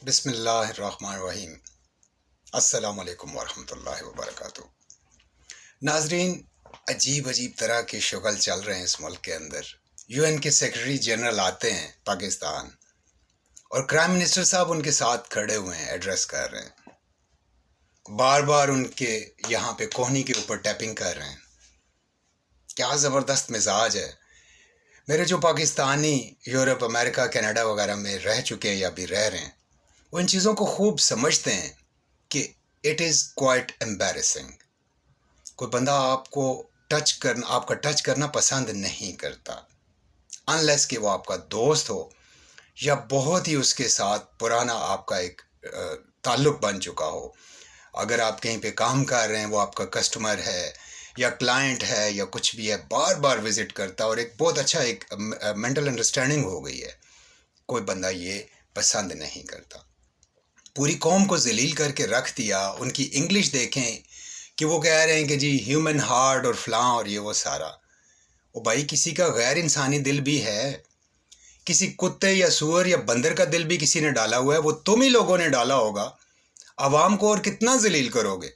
بسم اللہ الرحمن الرحیم۔ السلام علیکم ورحمۃ اللہ وبرکاتہ۔ ناظرین، عجیب طرح کے شغل چل رہے ہیں اس ملک کے اندر۔ یو این کے سیکرٹری جنرل آتے ہیں پاکستان اور کرائم منسٹر صاحب ان کے ساتھ کھڑے ہوئے ہیں، ایڈریس کر رہے ہیں، بار بار ان کے یہاں پہ کوہنی کے اوپر ٹیپنگ کر رہے ہیں۔ کیا زبردست مزاج ہے۔ میرے جو پاکستانی یورپ، امریکہ، کینیڈا وغیرہ میں رہ چکے ہیں یا بھی رہ رہے ہیں، وہ ان چیزوں کو خوب سمجھتے ہیں کہ اٹ از کوائٹ ایمبیرسنگ۔ کوئی بندہ آپ کا ٹچ کرنا پسند نہیں کرتا انلیس کہ وہ آپ کا دوست ہو یا بہت ہی اس کے ساتھ پرانا آپ کا ایک تعلق بن چکا ہو۔ اگر آپ کہیں پہ کام کر رہے ہیں، وہ آپ کا کسٹمر ہے یا کلائنٹ ہے یا کچھ بھی ہے، بار بار وزٹ کرتا اور ایک بہت اچھا ایک مینٹل انڈرسٹینڈنگ ہو گئی ہے، کوئی بندہ یہ پسند نہیں کرتا۔ پوری قوم کو ذلیل کر کے رکھ دیا۔ ان کی انگلش دیکھیں کہ وہ کہہ رہے ہیں کہ جی ہیومن ہارٹ اور فلاں اور یہ وہ سارا۔ وہ بھائی، کسی کا غیر انسانی دل بھی ہے، کسی کتے یا سور یا بندر کا دل بھی کسی نے ڈالا ہوا ہے، وہ تم ہی لوگوں نے ڈالا ہوگا۔ عوام کو اور کتنا ذلیل کرو گے؟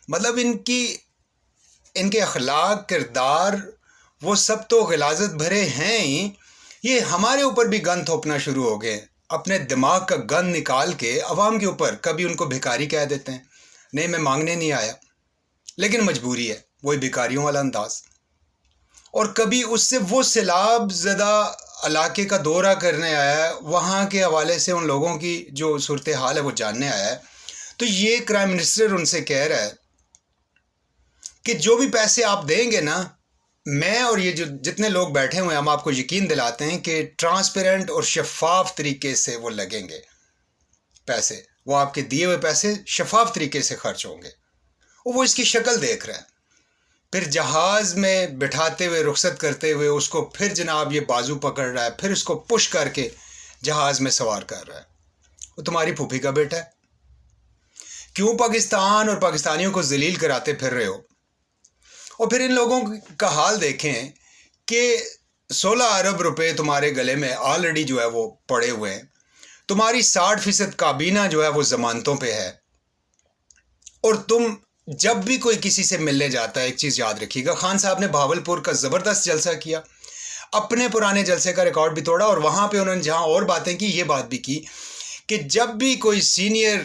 مطلب ان کے اخلاق، کردار، وہ سب تو غلاظت بھرے ہیں ہی، یہ ہمارے اوپر بھی گند تھوپنا شروع ہو گئے۔ اپنے دماغ کا گند نکال کے عوام کے اوپر کبھی ان کو بھکاری کہہ دیتے ہیں، نہیں میں مانگنے نہیں آیا، لیکن مجبوری ہے، وہی بھکاریوں والا انداز۔ اور کبھی اس سے وہ سیلاب زدہ علاقے کا دورہ کرنے آیا ہے، وہاں کے حوالے سے ان لوگوں کی جو صورتحال ہے وہ جاننے آیا ہے، تو یہ کرائم منسٹر ان سے کہہ رہا ہے کہ جو بھی پیسے آپ دیں گے نا، میں اور یہ جو جتنے لوگ بیٹھے ہوئے ہیں، ہم آپ کو یقین دلاتے ہیں کہ ٹرانسپیرنٹ اور شفاف طریقے سے وہ لگیں گے پیسے، وہ آپ کے دیے ہوئے پیسے شفاف طریقے سے خرچ ہوں گے۔ وہ اس کی شکل دیکھ رہے ہیں، پھر جہاز میں بٹھاتے ہوئے رخصت کرتے ہوئے اس کو پھر جناب یہ بازو پکڑ رہا ہے، پھر اس کو پش کر کے جہاز میں سوار کر رہا ہے۔ وہ تمہاری پھوپھی کا بیٹا ہے، کیوں پاکستان اور پاکستانیوں کو ذلیل کراتے پھر رہے ہو؟ اور پھر ان لوگوں کا حال دیکھیں کہ 16 ارب روپے تمہارے گلے میں آلریڈی جو ہے وہ پڑے ہوئے ہیں، تمہاری 60% کابینہ جو ہے وہ ضمانتوں پہ ہے، اور تم جب بھی کوئی کسی سے ملنے جاتا ہے، ایک چیز یاد رکھیے گا، خان صاحب نے بھاولپور کا زبردست جلسہ کیا، اپنے پرانے جلسے کا ریکارڈ بھی توڑا، اور وہاں پہ انہوں نے جہاں اور باتیں کی، یہ بات بھی کی کہ جب بھی کوئی سینئر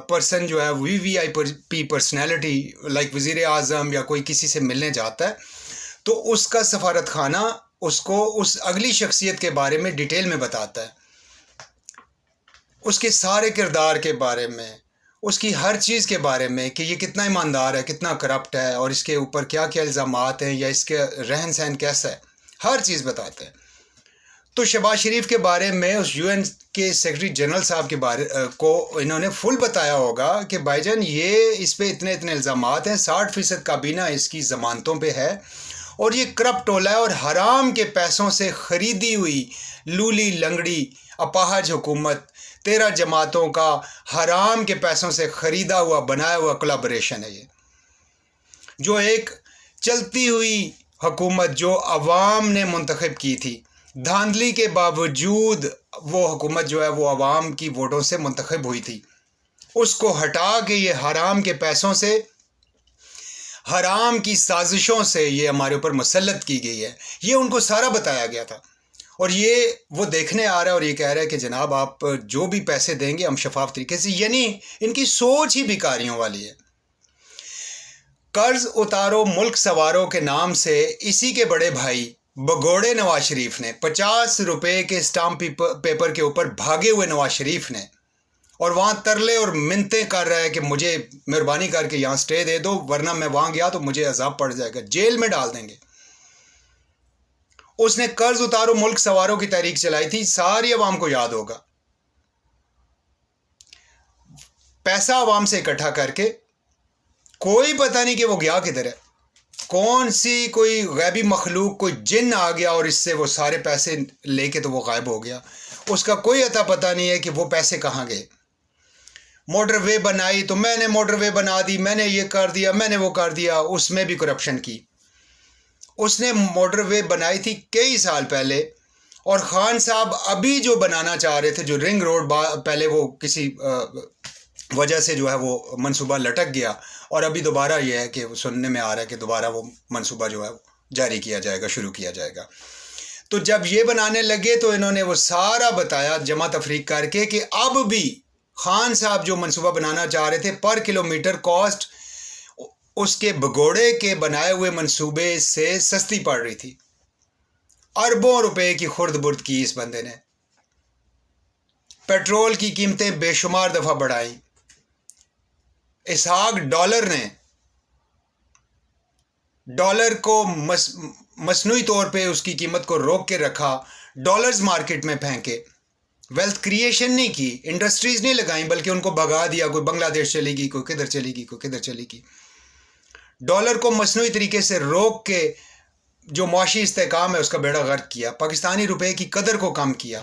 پرسن جو ہے وی آئی پی پرسنالٹی لائک وزیر اعظم یا کوئی کسی سے ملنے جاتا ہے، تو اس کا سفارت خانہ اس کو اس اگلی شخصیت کے بارے میں ڈیٹیل میں بتاتا ہے، اس کے سارے کردار کے بارے میں، اس کی ہر چیز کے بارے میں، کہ یہ کتنا ایماندار ہے، کتنا کرپٹ ہے، اور اس کے اوپر کیا کیا الزامات ہیں، یا اس کے رہن سہن کیسا ہے، ہر چیز بتاتے ہیں۔ تو شہباز شریف کے بارے میں اس یو این کے سیکرٹری جنرل صاحب کے بارے کو انہوں نے فل بتایا ہوگا کہ بھائی جان یہ اس پہ اتنے الزامات ہیں، 60% کابینہ اس کی ضمانتوں پہ ہے، اور یہ کرپٹ ٹولہ ہے، اور حرام کے پیسوں سے خریدی ہوئی لولی لنگڑی اپاہج حکومت، 13 جماعتوں کا حرام کے پیسوں سے خریدا ہوا بنایا ہوا کولابریشن ہے یہ، جو ایک چلتی ہوئی حکومت جو عوام نے منتخب کی تھی، دھاندلی کے باوجود وہ حکومت جو ہے وہ عوام کی ووٹوں سے منتخب ہوئی تھی، اس کو ہٹا کے یہ حرام کے پیسوں سے، حرام کی سازشوں سے یہ ہمارے اوپر مسلط کی گئی ہے، یہ ان کو سارا بتایا گیا تھا، اور یہ وہ دیکھنے آ رہا ہے اور یہ کہہ رہا ہے کہ جناب آپ جو بھی پیسے دیں گے ہم شفاف طریقے سے، یعنی ان کی سوچ ہی بھکاریوں والی ہے۔ قرض اتارو ملک سوارو کے نام سے اسی کے بڑے بھائی بگوڑے نواز شریف نے 50 روپے کے اسٹامپ پیپر کے اوپر بھاگے ہوئے نواز شریف نے، اور وہاں ترلے اور منتیں کر رہا ہے کہ مجھے مہربانی کر کے یہاں سٹے دے دو، ورنہ میں وہاں گیا تو مجھے عذاب پڑ جائے گا، جیل میں ڈال دیں گے۔ اس نے قرض اتارو ملک سوارو کی تحریک چلائی تھی، ساری عوام کو یاد ہوگا، پیسہ عوام سے اکٹھا کر کے، کوئی پتہ نہیں کہ وہ گیا کدھر ہے، کون سی کوئی غیبی مخلوق، کوئی جن آ گیا اور اس سے وہ سارے پیسے لے کے تو وہ غائب ہو گیا، اس کا کوئی اتا پتہ نہیں ہے کہ وہ پیسے کہاں گئے۔ موٹر وے بنائی تو میں نے موٹر وے بنا دی، میں نے یہ کر دیا، میں نے وہ کر دیا، اس میں بھی کرپشن کی۔ اس نے موٹر وے بنائی تھی کئی سال پہلے، اور خان صاحب ابھی جو بنانا چاہ رہے تھے، جو رنگ روڈ پہلے وہ کسی وجہ سے جو ہے وہ منصوبہ لٹک گیا، اور ابھی دوبارہ یہ ہے کہ سننے میں آ رہا ہے کہ دوبارہ وہ منصوبہ جو ہے جاری کیا جائے گا، شروع کیا جائے گا۔ تو جب یہ بنانے لگے تو انہوں نے وہ سارا بتایا جمع تفریق کر کے کہ اب بھی خان صاحب جو منصوبہ بنانا چاہ رہے تھے، پر کلومیٹر کاسٹ اس کے بگوڑے کے بنائے ہوئے منصوبے سے سستی پڑ رہی تھی۔ اربوں روپے کی خرد برد کی اس بندے نے، پیٹرول کی قیمتیں بے شمار دفعہ بڑھائیں، اسحاق ڈالر کو مصنوعی طور پہ اس کی قیمت کو روک کے رکھا، ڈالرز مارکیٹ میں پھینکے، ویلتھ کریشن نہیں کی، انڈسٹریز نہیں لگائیں، بلکہ ان کو بھگا دیا، کوئی بنگلہ دیش چلے گی، کوئی کدھر چلے گی، کوئی کدھر چلے گی۔ ڈالر کو مصنوعی طریقے سے روک کے جو معاشی استحکام ہے اس کا بیڑا غرق کیا، پاکستانی روپے کی قدر کو کم کیا۔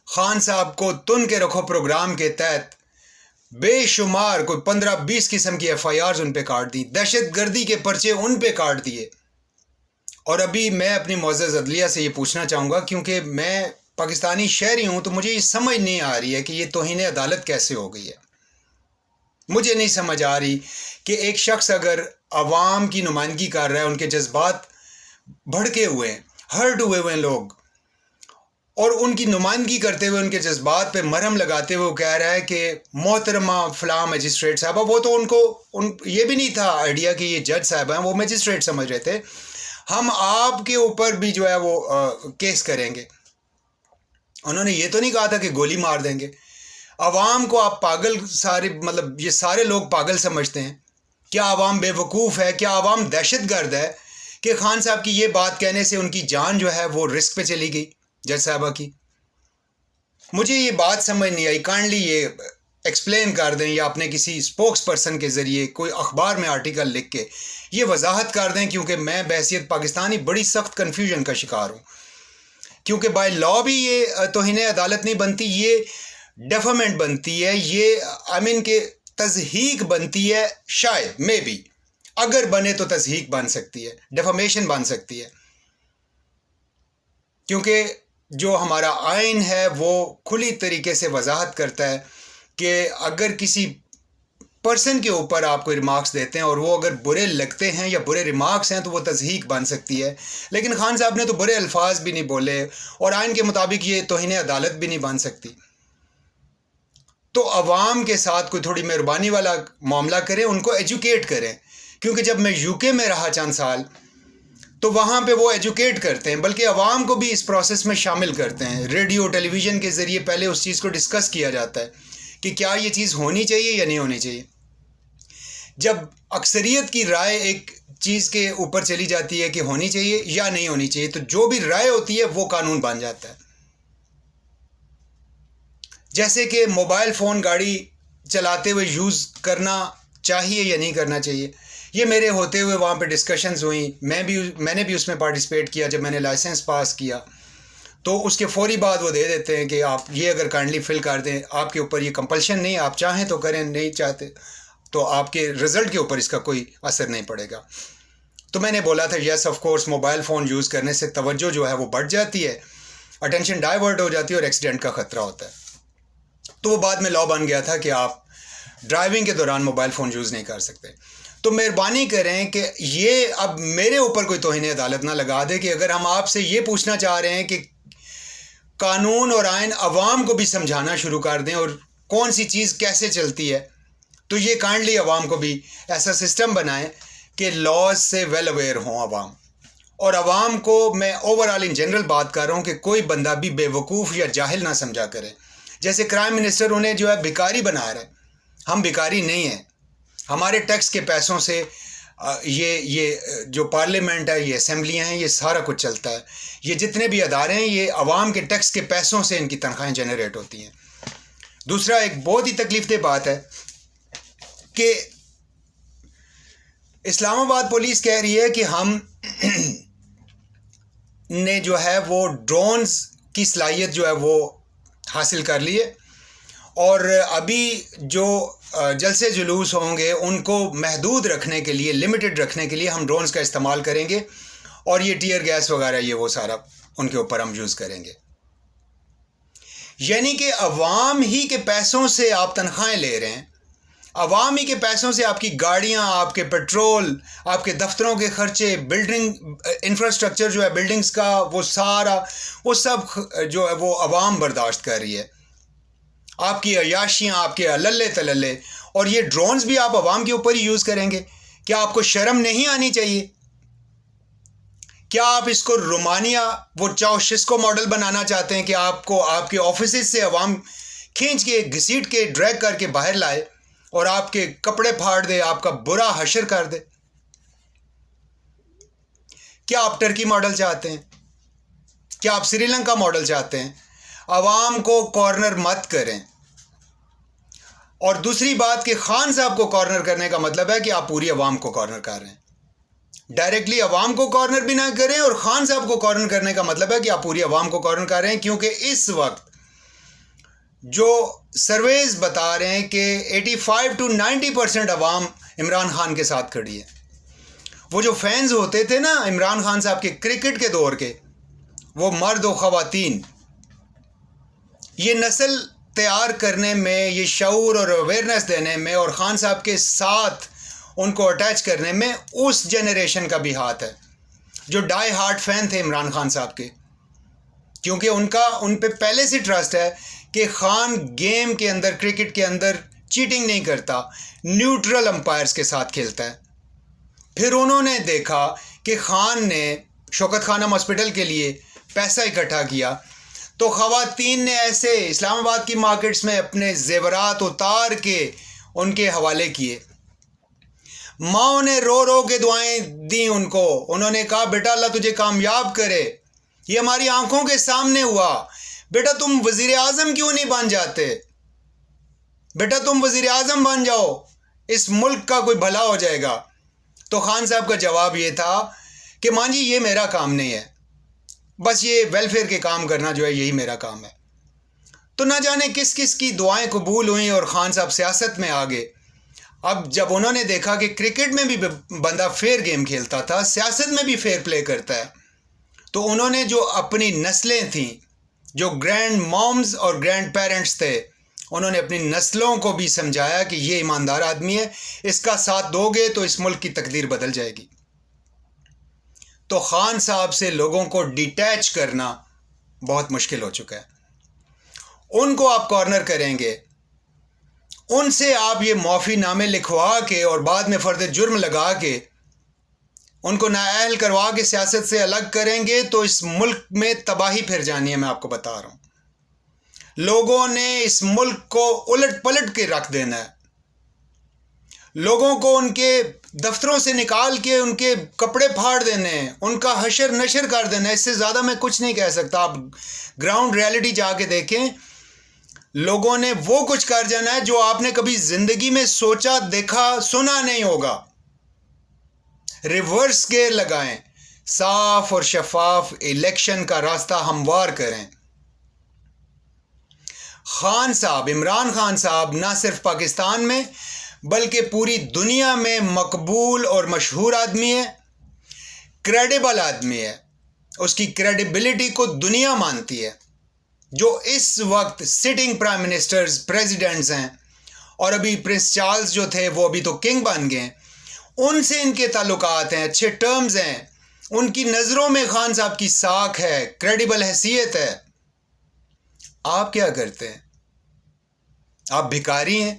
خان صاحب کو تن کے رکھو پروگرام کے تحت بے شمار کوئی 15-20 قسم کی FIRs ان پہ کاٹ دی، دہشت گردی کے پرچے ان پہ کاٹ دیے۔ اور ابھی میں اپنی معزز عدلیہ سے یہ پوچھنا چاہوں گا، کیونکہ میں پاکستانی شہری ہوں، تو مجھے یہ سمجھ نہیں آ رہی ہے کہ یہ توہین عدالت کیسے ہو گئی ہے۔ مجھے نہیں سمجھ آ رہی کہ ایک شخص اگر عوام کی نمائندگی کر رہا ہے، ان کے جذبات بھڑکے ہوئے ہیں، ہرٹ ہوئے ہوئے ہیں لوگ، اور ان کی نمائندگی کرتے ہوئے ان کے جذبات پہ مرہم لگاتے ہوئے وہ کہہ رہا ہے کہ محترمہ فلاں مجسٹریٹ صاحبہ، وہ تو یہ بھی نہیں تھا آئیڈیا کہ یہ جج صاحب ہیں، وہ مجسٹریٹ سمجھ رہے تھے، ہم آپ کے اوپر بھی جو ہے وہ کیس کریں گے۔ انہوں نے یہ تو نہیں کہا تھا کہ گولی مار دیں گے۔ عوام کو آپ پاگل مطلب یہ سارے لوگ پاگل سمجھتے ہیں؟ کیا عوام بے وقوف ہے؟ کیا عوام دہشت گرد ہے کہ خان صاحب کی یہ بات کہنے سے ان کی جان جو ہے وہ رسک پہ چلی گئی جج صاحبہ کی؟ مجھے یہ بات سمجھ نہیں آئی، کائنڈلی یہ ایکسپلین کر دیں، یا اپنے کسی اسپوکس پرسن کے ذریعے کوئی اخبار میں آرٹیکل لکھ کے یہ وضاحت کر دیں، کیونکہ میں بحیثیت پاکستانی بڑی سخت کنفیوژن کا شکار ہوں، کیونکہ بائی لا بھی یہ توہین عدالت نہیں بنتی، یہ ڈیفامنٹ بنتی ہے، یہ کہ تضحیق بنتی ہے، شاید مے بی اگر بنے تو تضحیق بن سکتی ہے، ڈیفامیشن بن سکتی ہے، کیونکہ جو ہمارا آئین ہے وہ کھلی طریقے سے وضاحت کرتا ہے کہ اگر کسی پرسن کے اوپر آپ کوئی ریمارکس دیتے ہیں اور وہ اگر برے لگتے ہیں یا برے ریمارکس ہیں تو وہ تضحیق بن سکتی ہے، لیکن خان صاحب نے تو برے الفاظ بھی نہیں بولے، اور آئین کے مطابق یہ توہین عدالت بھی نہیں بن سکتی۔ تو عوام کے ساتھ کوئی تھوڑی مہربانی والا معاملہ کریں، ان کو ایجوکیٹ کریں، کیونکہ جب میں UK میں رہا چند سال تو وہاں پہ وہ ایجوکیٹ کرتے ہیں، بلکہ عوام کو بھی اس پروسیس میں شامل کرتے ہیں، ریڈیو ٹیلی ویژن کے ذریعے پہلے اس چیز کو ڈسکس کیا جاتا ہے کہ کیا یہ چیز ہونی چاہیے یا نہیں ہونی چاہیے۔ جب اکثریت کی رائے ایک چیز کے اوپر چلی جاتی ہے کہ ہونی چاہیے یا نہیں ہونی چاہیے، تو جو بھی رائے ہوتی ہے وہ قانون بن جاتا ہے۔ جیسے کہ موبائل فون گاڑی چلاتے ہوئے یوز کرنا چاہیے یا نہیں کرنا چاہیے، یہ میرے ہوتے ہوئے وہاں پہ ڈسکشنز ہوئیں، میں نے بھی اس میں پارٹیسپیٹ کیا۔ جب میں نے لائسنس پاس کیا تو اس کے فوری بعد وہ دے دیتے ہیں کہ آپ یہ اگر کائنڈلی فل کر دیں، آپ کے اوپر یہ کمپلشن نہیں، آپ چاہیں تو کریں، نہیں چاہتے تو آپ کے رزلٹ کے اوپر اس کا کوئی اثر نہیں پڑے گا۔ تو میں نے بولا تھا yes of course, mobile phone use کرنے سے توجہ جو ہے وہ بڑھ جاتی ہے، اٹینشن ڈائیورٹ ہو جاتی ہے اور ایکسیڈنٹ کا خطرہ ہوتا ہے۔ تو وہ بعد میں لا بن گیا تھا کہ آپ ڈرائیونگ کے دوران موبائل فون یوز نہیں کر سکتے۔ تو مہربانی کریں کہ یہ اب میرے اوپر کوئی توہین عدالت نہ لگا دے کہ اگر ہم آپ سے یہ پوچھنا چاہ رہے ہیں کہ قانون اور آئین عوام کو بھی سمجھانا شروع کر دیں اور کون سی چیز کیسے چلتی ہے، تو یہ کائنڈلی عوام کو بھی ایسا سسٹم بنائیں کہ لاز سے ویل اویئر ہوں عوام۔ اور عوام کو میں اوور آل ان جنرل بات کر رہا ہوں کہ کوئی بندہ بھی بے وقوف یا جاہل نہ سمجھا کرے۔ جیسے کرائم منسٹر انہیں جو ہے بھکاری بنا رہا ہے، ہم بھکاری نہیں ہیں، ہمارے ٹیکس کے پیسوں سے یہ جو پارلیمنٹ ہے، یہ اسمبلیاں ہیں، یہ سارا کچھ چلتا ہے، یہ جتنے بھی ادارے ہیں یہ عوام کے ٹیکس کے پیسوں سے ان کی تنخواہیں جنریٹ ہوتی ہیں۔ دوسرا ایک بہت ہی تکلیف دہ بات ہے کہ اسلام آباد پولیس کہہ رہی ہے کہ ہم نے جو ہے وہ ڈرونز کی صلاحیت جو ہے وہ حاصل کر لیے، اور ابھی جو جلسے جلوس ہوں گے ان کو محدود رکھنے کے لیے، لمیٹڈ رکھنے کے لیے ہم ڈرونز کا استعمال کریں گے، اور یہ ٹیئر گیس وغیرہ یہ وہ سارا ان کے اوپر ہم یوز کریں گے. یعنی کہ عوام ہی کے پیسوں سے آپ تنخواہیں لے رہے ہیں, عوام ہی کے پیسوں سے آپ کی گاڑیاں, آپ کے پیٹرول, آپ کے دفتروں کے خرچے, بلڈنگ انفراسٹرکچر جو ہے بلڈنگز کا وہ سارا وہ سب جو ہے وہ عوام برداشت کر رہی ہے. آپ کی عیاشیاں, آپ کے للے تللے, اور یہ ڈرونز بھی آپ عوام کے اوپر ہی یوز کریں گے. کیا آپ کو شرم نہیں آنی چاہیے؟ کیا آپ اس کو رومانیہ وہ چاؤشسکو ماڈل بنانا چاہتے ہیں کہ آپ کو آپ کے آفیسز سے عوام کھینچ کے گھسیٹ کے ڈریگ کر کے باہر لائے اور آپ کے کپڑے پھاڑ دے, آپ کا برا حشر کر دے؟ کیا آپ ٹرکی ماڈل چاہتے ہیں؟ کیا آپ سری لنکا ماڈل چاہتے ہیں؟ عوام کو کارنر مت کریں. اور دوسری بات کہ خان صاحب کو کارنر کرنے کا مطلب ہے کہ آپ پوری عوام کو کارنر کر رہے ہیں. ڈائریکٹلی عوام کو کارنر بھی نہ کریں, اور خان صاحب کو کارنر کرنے کا مطلب ہے کہ آپ پوری عوام کو کارنر کر رہے ہیں. کیونکہ اس وقت جو سرویز بتا رہے ہیں کہ 85 to 90% عوام عمران خان کے ساتھ کھڑی ہے. وہ جو فینز ہوتے تھے نا عمران خان صاحب کے کرکٹ کے دور کے, وہ مرد و خواتین, یہ نسل تیار کرنے میں, یہ شعور اور اویئرنیس دینے میں, اور خان صاحب کے ساتھ ان کو اٹیچ کرنے میں اس جنریشن کا بھی ہاتھ ہے جو ڈائی ہارٹ فین تھے عمران خان صاحب کے. کیونکہ ان پہ پہلے سے ٹرسٹ ہے کہ خان گیم کے اندر, کرکٹ کے اندر چیٹنگ نہیں کرتا, نیوٹرل امپائرز کے ساتھ کھیلتا ہے. پھر انہوں نے دیکھا کہ خان نے شوکت خانم ہاسپٹل کے لیے پیسہ اکٹھا کیا, تو خواتین نے ایسے اسلام آباد کی مارکیٹس میں اپنے زیورات اتار کے ان کے حوالے کیے. ماں نے رو رو کے دعائیں دیں ان کو. انہوں نے کہا بیٹا اللہ تجھے کامیاب کرے, یہ ہماری آنکھوں کے سامنے ہوا, بیٹا تم وزیر اعظم کیوں نہیں بن جاتے, بیٹا تم وزیر اعظم بن جاؤ, اس ملک کا کوئی بھلا ہو جائے گا. تو خان صاحب کا جواب یہ تھا کہ ماں جی یہ میرا کام نہیں ہے, بس یہ ویلفیئر کے کام کرنا جو ہے یہی میرا کام ہے. تو نہ جانے کس کس کی دعائیں قبول ہوئیں اور خان صاحب سیاست میں آ گئے. اب جب انہوں نے دیکھا کہ کرکٹ میں بھی بندہ فیئر گیم کھیلتا تھا, سیاست میں بھی فیئر پلے کرتا ہے, تو انہوں نے جو اپنی نسلیں تھیں, جو گرینڈ مومز اور گرینڈ پیرنٹس تھے, انہوں نے اپنی نسلوں کو بھی سمجھایا کہ یہ ایماندار آدمی ہے, اس کا ساتھ دو گے تو اس ملک کی تقدیر بدل جائے گی. تو خان صاحب سے لوگوں کو ڈیٹیچ کرنا بہت مشکل ہو چکا ہے. ان کو آپ کارنر کریں گے, ان سے آپ یہ معافی نامے لکھوا کے اور بعد میں فرد جرم لگا کے ان کو نااہل کروا کے سیاست سے الگ کریں گے, تو اس ملک میں تباہی پھر جانی ہے. میں آپ کو بتا رہا ہوں, لوگوں نے اس ملک کو الٹ پلٹ کے رکھ دینا ہے. لوگوں کو ان کے دفتروں سے نکال کے ان کے کپڑے پھاڑ دینے ہیں, ان کا حشر نشر کر دینا ہے. اس سے زیادہ میں کچھ نہیں کہہ سکتا. آپ گراؤنڈ ریالٹی جا کے دیکھیں, لوگوں نے وہ کچھ کر جانا ہے جو آپ نے کبھی زندگی میں سوچا, دیکھا, سنا نہیں ہوگا. ریورس گیئر لگائیں, صاف اور شفاف الیکشن کا راستہ ہموار کریں. خان صاحب, عمران خان صاحب نہ صرف پاکستان میں بلکہ پوری دنیا میں مقبول اور مشہور آدمی ہے, کریڈیبل آدمی ہے. اس کی کریڈیبلٹی کو دنیا مانتی ہے. جو اس وقت سٹنگ پرائم منسٹرز, پریزیڈنٹس ہیں, اور ابھی پرنس چارلز جو تھے وہ ابھی تو کنگ بن گئے, ان سے ان کے تعلقات ہیں, اچھے ٹرمز ہیں. ان کی نظروں میں خان صاحب کی ساکھ ہے, کریڈیبل حیثیت ہے. آپ کیا کرتے ہیں؟ آپ بھکاری ہیں.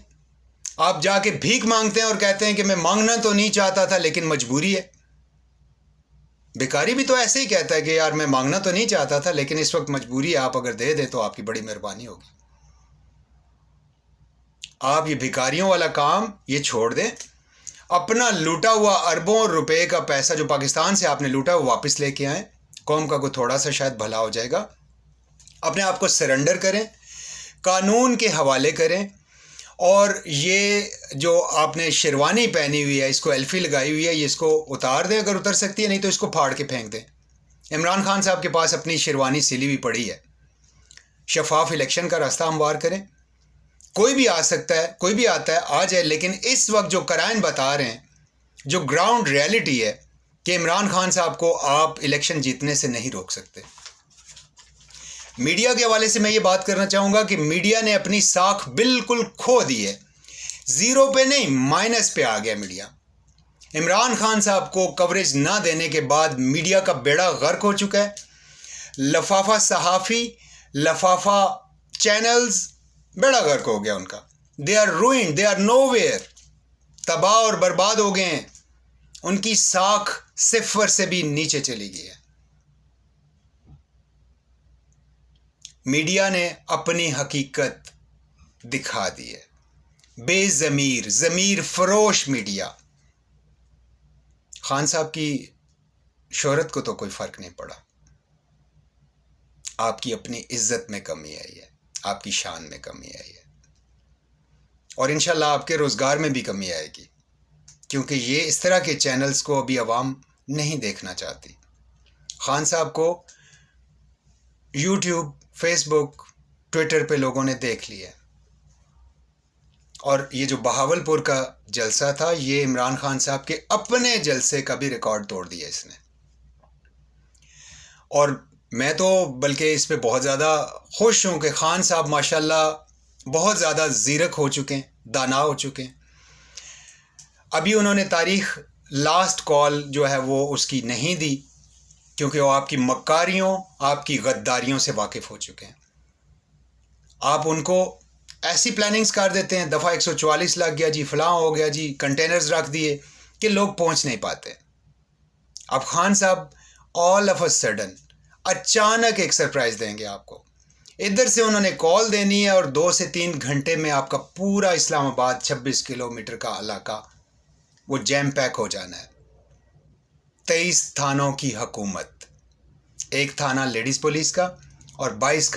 آپ جا کے بھیک مانگتے ہیں اور کہتے ہیں کہ میں مانگنا تو نہیں چاہتا تھا لیکن مجبوری ہے. بھکاری بھی تو ایسے ہی کہتا ہے کہ یار میں مانگنا تو نہیں چاہتا تھا لیکن اس وقت مجبوری ہے, آپ اگر دے دیں تو آپ کی بڑی مہربانی ہوگی. آپ یہ بھکاریوں والا کام یہ چھوڑ دیں. اپنا لوٹا ہوا اربوں روپے کا پیسہ جو پاکستان سے آپ نے لوٹا وہ واپس لے کے آئیں. قوم کا کوئی تھوڑا سا شاید بھلا ہو جائے گا. اپنے آپ کو سرنڈر کریں, قانون کے حوالے کریں, اور یہ جو آپ نے شیروانی پہنی ہوئی ہے, اس کو ایلفی لگائی ہوئی ہے, یہ اس کو اتار دیں اگر اتر سکتی ہے, نہیں تو اس کو پھاڑ کے پھینک دیں. عمران خان صاحب کے پاس اپنی شیروانی سلی ہوئی پڑی ہے. شفاف الیکشن کا راستہ ہموار کریں. کوئی بھی آ سکتا ہے, کوئی بھی آتا ہے, آ جائے, لیکن اس وقت جو کرائن بتا رہے ہیں, جو گراؤنڈ ریالٹی ہے, کہ عمران خان صاحب کو آپ الیکشن جیتنے سے نہیں روک سکتے۔ میڈیا کے حوالے سے میں یہ بات کرنا چاہوں گا کہ میڈیا نے اپنی ساکھ بالکل کھو دی ہے، زیرو پہ نہیں مائنس پہ آ گیا میڈیا۔ عمران خان صاحب کو کوریج نہ دینے کے بعد میڈیا کا بیڑا غرق ہو چکا ہے۔ لفافہ صحافی، لفافہ چینلز بیڑا غرق ہو گیا ان کا۔ They are ruined, they are nowhere, تباہ اور برباد ہو گئے ہیں۔ ان کی ساکھ صفر سے بھی نیچے چلی گئی ہے۔ میڈیا نے اپنی حقیقت دکھا دی ہے۔ بے ضمیر، ضمیر فروش میڈیا۔ خان صاحب کی شہرت کو تو کوئی فرق نہیں پڑا، آپ کی اپنی عزت میں کمی آئی ہے، آپ کی شان میں کمی آئی ہے، اور انشاءاللہ آپ کے روزگار میں بھی کمی آئے گی، کیونکہ یہ اس طرح کے چینلز کو ابھی عوام نہیں دیکھنا چاہتی۔ خان صاحب کو یوٹیوب، فیس بک، ٹویٹر پہ لوگوں نے دیکھ لیا، اور یہ جو بہاولپور کا جلسہ تھا یہ عمران خان صاحب کے اپنے جلسے کا بھی ریکارڈ توڑ دیا اس نے۔ اور میں تو بلکہ اس پہ بہت زیادہ خوش ہوں کہ خان صاحب ماشاءاللہ بہت زیادہ زیرک ہو چکے ہیں، دانا ہو چکے ہیں۔ ابھی انہوں نے تاریخ لاسٹ کال جو ہے وہ اس کی نہیں دی، کیونکہ وہ آپ کی مکاریوں، آپ کی غداریوں سے واقف ہو چکے ہیں۔ آپ ان کو ایسی پلاننگز کر دیتے ہیں، دفعہ 144 لگ گیا جی، فلاں ہو گیا جی، کنٹینرز رکھ دیے کہ لوگ پہنچ نہیں پاتے۔ اب خان صاحب آل آف اے سڈن اچانک ایک سرپرائز دیں گے آپ کو۔ ادھر سے انہوں نے کال دینی ہے اور 2 سے 3 گھنٹے میں آپ کا پورا اسلام آباد 26 کلومیٹر کا علاقہ وہ جیم پیک ہو جانا ہے۔ 23 تھانوں کی حکومت، ایک تھانہ لیڈیز پولیس کا اور 22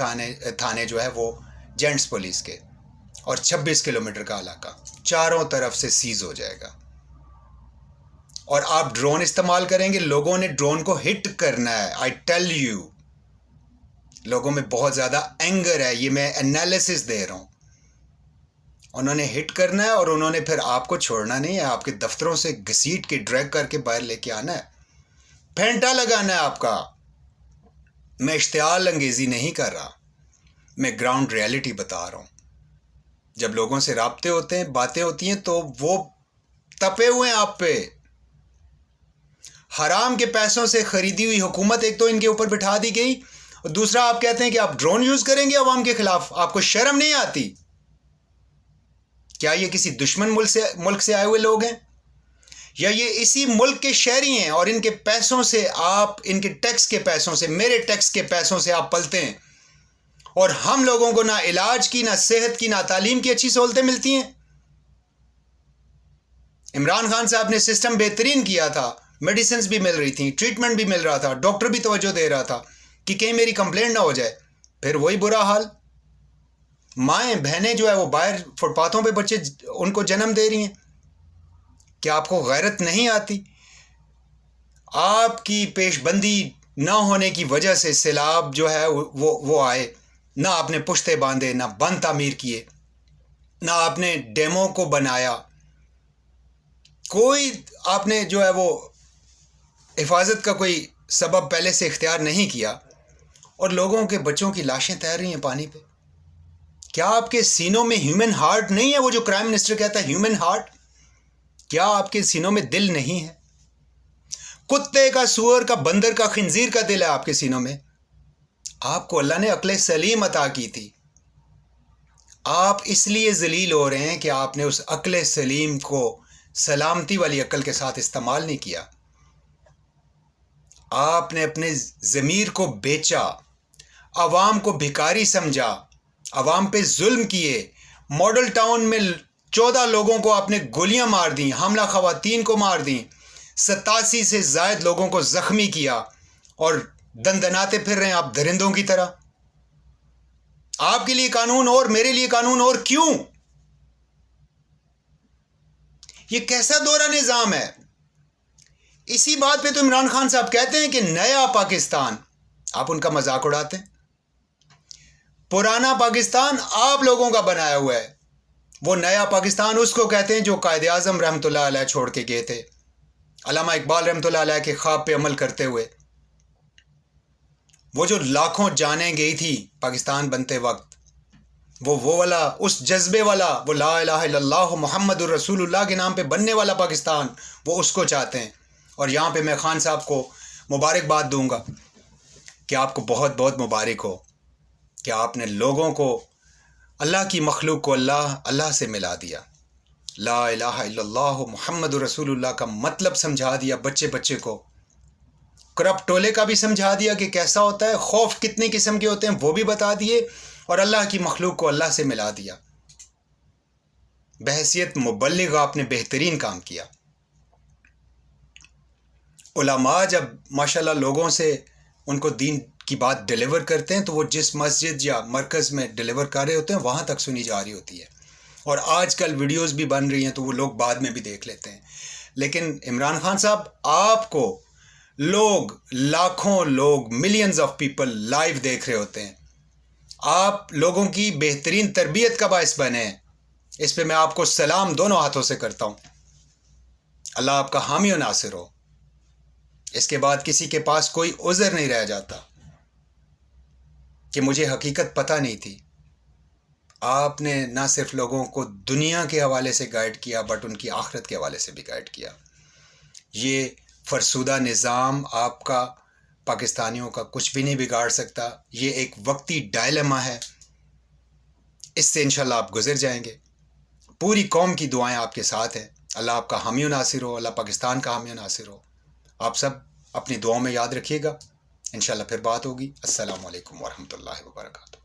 تھانے جو ہے وہ جینٹس پولیس کے، اور 26 کلومیٹر کا علاقہ چاروں طرف سے سیز ہو جائے گا۔ اور آپ ڈرون استعمال کریں گے، لوگوں نے ڈرون کو ہٹ کرنا ہے۔ آئی ٹیل یو، لوگوں میں بہت زیادہ اینگر ہے، یہ میں انالیسس دے رہا ہوں۔ انہوں نے ہٹ کرنا ہے اور انہوں نے پھر آپ کو چھوڑنا نہیں ہے، آپ کے دفتروں سے گھسیٹ کے ڈریگ کر کے باہر لے کے آنا ہے، پھینٹا لگانا ہے آپ کا۔ میں اشتعال انگیزی نہیں کر رہا، میں گراؤنڈ ریالٹی بتا رہا ہوں۔ جب لوگوں سے رابطے ہوتے ہیں، باتیں ہوتی ہیں، تو وہ تپے ہوئے ہیں آپ پہ۔ حرام کے پیسوں سے خریدی ہوئی حکومت ایک تو ان کے اوپر بٹھا دی گئی، اور دوسرا آپ کہتے ہیں کہ آپ ڈرون یوز کریں گے عوام کے خلاف۔ آپ کو شرم نہیں آتی؟ کیا یہ کسی دشمن ملک سے آئے ہوئے لوگ ہیں، یا یہ اسی ملک کے شہری ہیں اور ان کے پیسوں سے آپ، ان کے ٹیکس کے پیسوں سے، میرے ٹیکس کے پیسوں سے آپ پلتے ہیں، اور ہم لوگوں کو نہ علاج کی، نہ صحت کی، نہ تعلیم کی اچھی سہولتیں ملتی ہیں؟ عمران خان صاحب نے سسٹم بہترین کیا تھا، میڈیسنز بھی مل رہی تھیں، ٹریٹمنٹ بھی مل رہا تھا، ڈاکٹر بھی توجہ دے رہا تھا کہ کہیں میری کمپلینٹ نہ ہو جائے۔ پھر وہی برا حال، مائیں بہنیں جو ہے وہ باہر فٹ پاتھوں پہ بچے ان کو جنم دے رہی ہیں۔ کیا آپ کو غیرت نہیں آتی؟ آپ کی پیش بندی نہ ہونے کی وجہ سے سیلاب جو ہے وہ آئے، نہ آپ نے پشتے باندھے، نہ بند تعمیر کیے، نہ آپ نے ڈیموں کو بنایا، کوئی آپ نے جو ہے وہ حفاظت کا کوئی سبب پہلے سے اختیار نہیں کیا، اور لوگوں کے بچوں کی لاشیں تیر رہی ہیں پانی پہ۔ کیا آپ کے سینوں میں ہیومن ہارٹ نہیں ہے؟ وہ جو پرائم منسٹر کہتا ہے ہیومن ہارٹ، کیا آپ کے سینوں میں دل نہیں ہے؟ کتے کا، سور کا، بندر کا، خنزیر کا دل ہے آپ کے سینوں میں۔ آپ کو اللہ نے عقل سلیم عطا کی تھی، آپ اس لیے ذلیل ہو رہے ہیں کہ آپ نے اس عقل سلیم کو سلامتی والی عقل کے ساتھ استعمال نہیں کیا۔ آپ نے اپنے ضمیر کو بیچا، عوام کو بھکاری سمجھا، عوام پہ ظلم کیے۔ ماڈل ٹاؤن میں 14 لوگوں کو آپ نے گولیاں مار دیں، حاملہ خواتین کو مار دیں، 87 سے زائد لوگوں کو زخمی کیا، اور دندناتے پھر رہے ہیں آپ درندوں کی طرح۔ آپ کے لیے قانون اور میرے لیے قانون اور کیوں؟ یہ کیسا دورہ نظام ہے؟ اسی بات پہ تو عمران خان صاحب کہتے ہیں کہ نیا پاکستان، آپ ان کا مذاق اڑاتے ہیں۔ پرانا پاکستان آپ لوگوں کا بنایا ہوا ہے، وہ نیا پاکستان اس کو کہتے ہیں جو قائد اعظم رحمۃ اللہ علیہ چھوڑ کے گئے تھے۔ علامہ اقبال رحمۃ اللہ علیہ کے خواب پہ عمل کرتے ہوئے وہ جو لاکھوں جانیں گئی تھی پاکستان بنتے وقت، وہ والا، اس جذبے والا، وہ لا الہ الا اللہ محمد الرسول اللہ کے نام پہ بننے والا پاکستان، وہ اس کو چاہتے ہیں۔ اور یہاں پہ میں خان صاحب کو مبارکباد دوں گا کہ آپ کو بہت بہت مبارک ہو کہ آپ نے لوگوں کو، اللہ کی مخلوق کو اللہ سے ملا دیا، لا الہ الا اللہ محمد رسول اللہ کا مطلب سمجھا دیا بچے بچے کو، کرپٹ ٹولے کا بھی سمجھا دیا کہ کیسا ہوتا ہے، خوف کتنے قسم کے ہوتے ہیں وہ بھی بتا دیے، اور اللہ کی مخلوق کو اللہ سے ملا دیا۔ بحیثیت مبلغ آپ نے بہترین کام کیا۔ علماء جب ماشاءاللہ لوگوں سے ان کو دین کی بات ڈیلیور کرتے ہیں تو وہ جس مسجد یا مرکز میں ڈیلیور کر رہے ہوتے ہیں وہاں تک سنی جا رہی ہوتی ہے، اور آج کل ویڈیوز بھی بن رہی ہیں تو وہ لوگ بعد میں بھی دیکھ لیتے ہیں۔ لیکن عمران خان صاحب، آپ کو لوگ، لاکھوں لوگ، ملینز آف پیپل لائیو دیکھ رہے ہوتے ہیں، آپ لوگوں کی بہترین تربیت کا باعث بنے ہیں، اس پہ میں آپ کو سلام دونوں ہاتھوں سے کرتا ہوں۔ اللہ آپ کا حامی و ناصر ہو۔ اس کے بعد کسی کے پاس کوئی عذر نہیں رہ جاتا کہ مجھے حقیقت پتہ نہیں تھی۔ آپ نے نہ صرف لوگوں کو دنیا کے حوالے سے گائیڈ کیا بٹ ان کی آخرت کے حوالے سے بھی گائیڈ کیا۔ یہ فرسودہ نظام آپ کا، پاکستانیوں کا کچھ بھی نہیں بگاڑ سکتا، یہ ایک وقتی ڈائلیما ہے، اس سے انشاءاللہ آپ گزر جائیں گے۔ پوری قوم کی دعائیں آپ کے ساتھ ہیں، اللہ آپ کا حامی و ناصر ہو، اللہ پاکستان کا حامی و ناصر ہو۔ آپ سب اپنی دعاؤں میں یاد رکھیے گا، انشاءاللہ پھر بات ہوگی۔ السلام علیکم ورحمۃ اللہ وبرکاتہ۔